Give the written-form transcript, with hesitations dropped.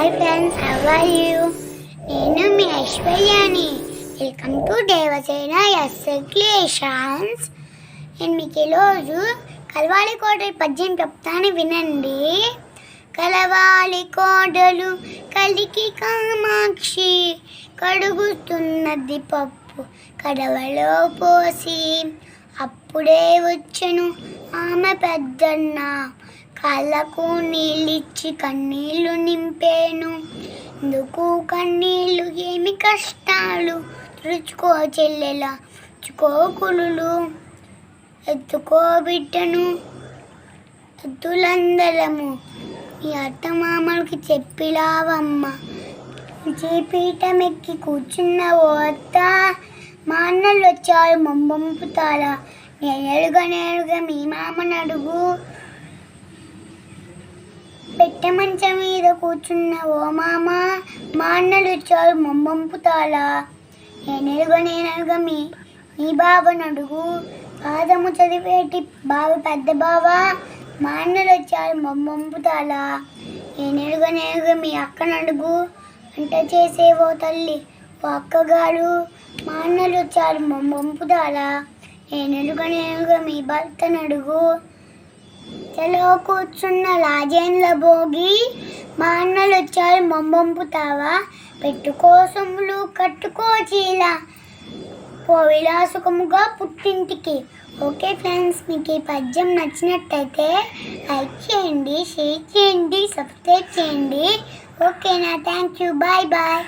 Hi friends, how are you? నేను మీ ఐశ్వర్యాని. Welcome to Devasena SA creations. నేను మీకు ఈరోజు కలవాలి కోటలు పద్యం చెప్తాను, వినండి. కలవాలి కోడలు కలికి కామాక్షి, కడుగుతున్నది పప్పు కడవలో పోసి, అప్పుడే వచ్చెను ఆమె పెద్దన్న, కళ్ళకు నీళ్ళిచ్చి కన్నీళ్ళు నింపేను. ఎందుకు కన్నీళ్ళు, ఏమి కష్టాలు, తుడుచుకో చెల్లెలా, తుడుచుకో కులులు, ఎత్తుకో బిడ్డను ఎద్దులందరము, ఈ అత్తమామలకి చెప్పిలావమ్మ. పీఠమెక్కి కూర్చున్న ఓ అత్త, మా అన్నలు వచ్చారు మొంబంపుతారా, నేనుగా మీ మామను అడుగు. పెట్టె మంచం మీద కూర్చున్న ఓ మామ, మా అన్నలు వచ్చారు మొంబంపుతారా, నేనుగా మీ బావను అడుగు. పాదము చదివేటి బావ పెద్ద బావ, మా అన్నలు వచ్చారు మొంబంపుతారా, నేనుగా మీ అక్కను అడుగు. వంట చేసేవో తల్లి ఓ అక్కగారు, మా అన్నలు వచ్చారు మొంబంపుతారా, నేనుగా మీ భర్తను అడుగు. తెలో కూర్చున్న రాజేంద్ర భోగి, మా అన్నలు వచ్చారు మొంబంపుతావా, పెట్టుకో సొమ్ములు కట్టుకో చీల, పోవిలా సుఖముగా పుట్టింటికి. ఓకే ఫ్రెండ్స్, మీకు ఈ పద్యం నచ్చినట్టయితే లైక్ చేయండి, షేర్ చేయండి, సబ్స్క్రైబ్ చేయండి. ఓకేనా? Thank you, bye bye.